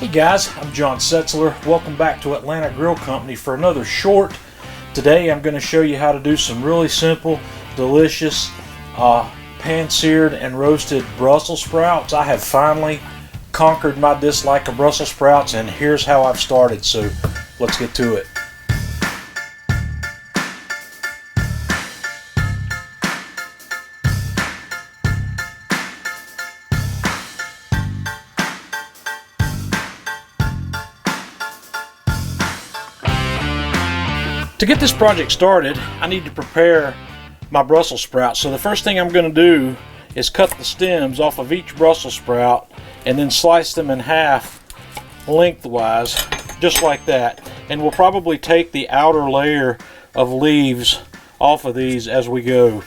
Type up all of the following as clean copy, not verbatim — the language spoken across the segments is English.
Hey guys, I'm John Setzler. Welcome back to Atlanta Grill Company for another short. Today I'm going to show you how to do some really simple, delicious pan-seared and roasted Brussels sprouts. I have finally conquered my dislike of Brussels sprouts, and here's how I've started, so let's get to it. To get this project started, I need to prepare my Brussels sprouts. So the first thing I'm going to do is cut the stems off of each Brussels sprout and then slice them in half lengthwise, just like that. And we'll probably take the outer layer of leaves off of these as we go.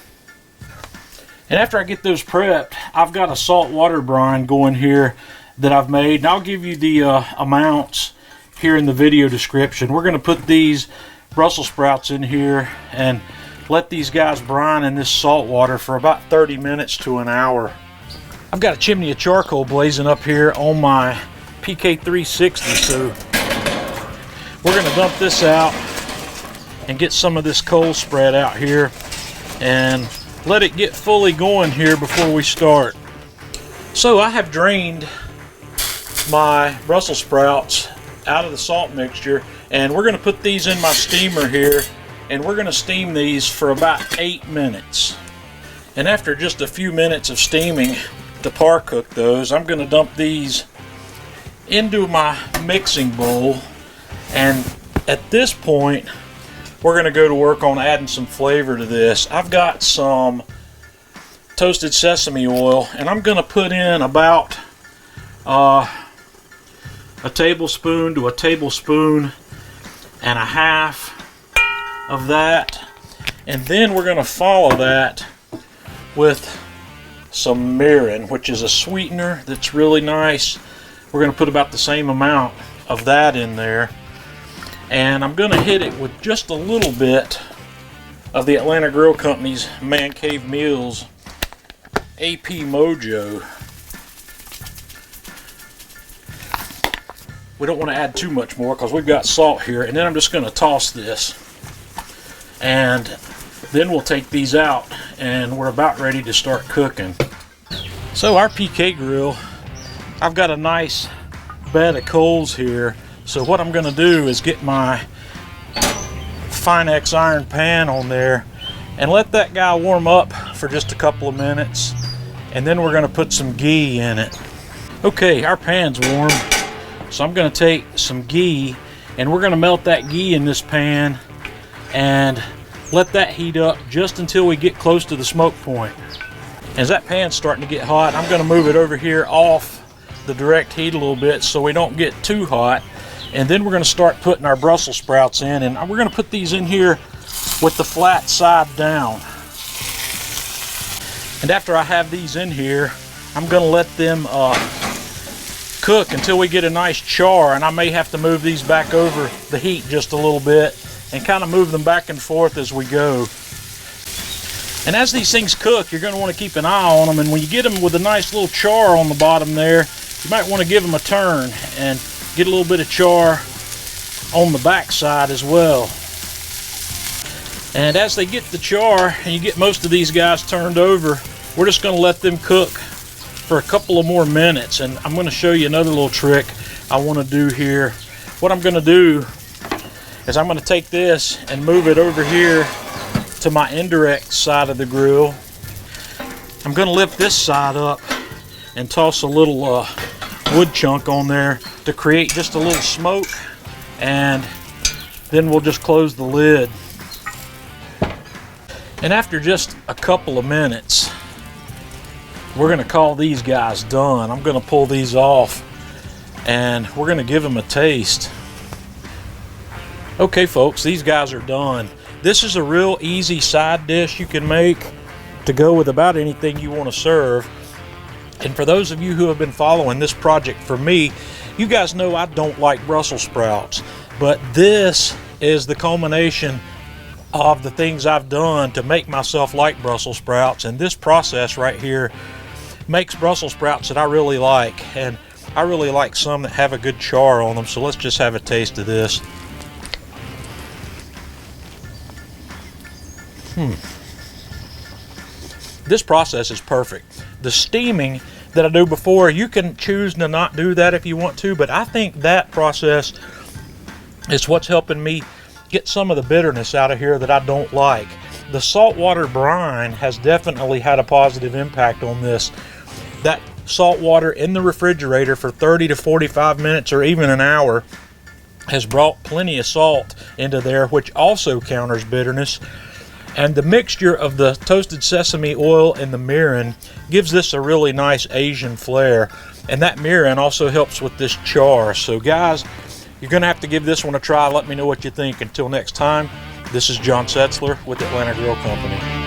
And after I get those prepped, I've got a salt water brine going here that I've made. And I'll give you the amounts here in the video description. We're going to put these Brussels sprouts in here and let these guys brine in this salt water for about 30 minutes to an hour. I've got a chimney of charcoal blazing up here on my PK360, so we're going to dump this out and get some of this coal spread out here and let it get fully going here before we start. So I have drained my Brussels sprouts out of the salt mixture, and we're going to put these in my steamer here, and we're going to steam these for about 8 minutes. And after just a few minutes of steaming to par cook those, I'm going to dump these into my mixing bowl, and at this point we're going to go to work on adding some flavor to this. I've got some toasted sesame oil, and I'm going to put in about a tablespoon to a tablespoon and a half of that, and then we're going to follow that with some mirin, which is a sweetener that's really nice. We're going to put about the same amount of that in there, and I'm going to hit it with just a little bit of the Atlanta Grill Company's Man Cave Meals AP Mojo. We don't want to add too much more because we've got salt here. And then I'm just going to toss this, and then we'll take these out, and we're about ready to start cooking. So our PK grill, I've got a nice bed of coals here. So what I'm going to do is get my Finex iron pan on there and let that guy warm up for just a couple of minutes, and then we're going to put some ghee in it. Okay, our pan's warm. So I'm going to take some ghee, and we're going to melt that ghee in this pan and let that heat up just until we get close to the smoke point. As that pan's starting to get hot, I'm going to move it over here off the direct heat a little bit so we don't get too hot. And then we're going to start putting our Brussels sprouts in, and we're going to put these in here with the flat side down. And after I have these in here, I'm going to let them cook until we get a nice char, and I may have to move these back over the heat just a little bit and kind of move them back and forth as we go. And as these things cook, you're going to want to keep an eye on them, and when you get them with a nice little char on the bottom there, you might want to give them a turn and get a little bit of char on the back side as well. And as they get the char and you get most of these guys turned over, we're just going to let them cook for a couple of more minutes. And I'm going to show you another little trick I want to do here. What I'm going to do is I'm going to take this and move it over here to my indirect side of the grill. I'm going to lift this side up and toss a little wood chunk on there to create just a little smoke, and then we'll just close the lid. And after just a couple of minutes, we're going to call these guys done. I'm going to pull these off, and we're going to give them a taste. Okay folks, these guys are done. This is a real easy side dish you can make to go with about anything you want to serve. And for those of you who have been following this project for me, you guys know I don't like Brussels sprouts, but this is the culmination of the things I've done to make myself like Brussels sprouts, and this process right here makes Brussels sprouts that I really like. And I really like some that have a good char on them, so let's just have a taste of this. This process is perfect. The steaming that I do before, you can choose to not do that if you want to, but I think that process is what's helping me get some of the bitterness out of here that I don't like. The saltwater brine has definitely had a positive impact on this. That salt water in the refrigerator for 30 to 45 minutes or even an hour has brought plenty of salt into there, which also counters bitterness. And the mixture of the toasted sesame oil and the mirin gives this a really nice Asian flair. And that mirin also helps with this char. So guys, you're going to have to give this one a try. Let me know what you think. Until next time, this is John Setzler with Atlanta Grill Company.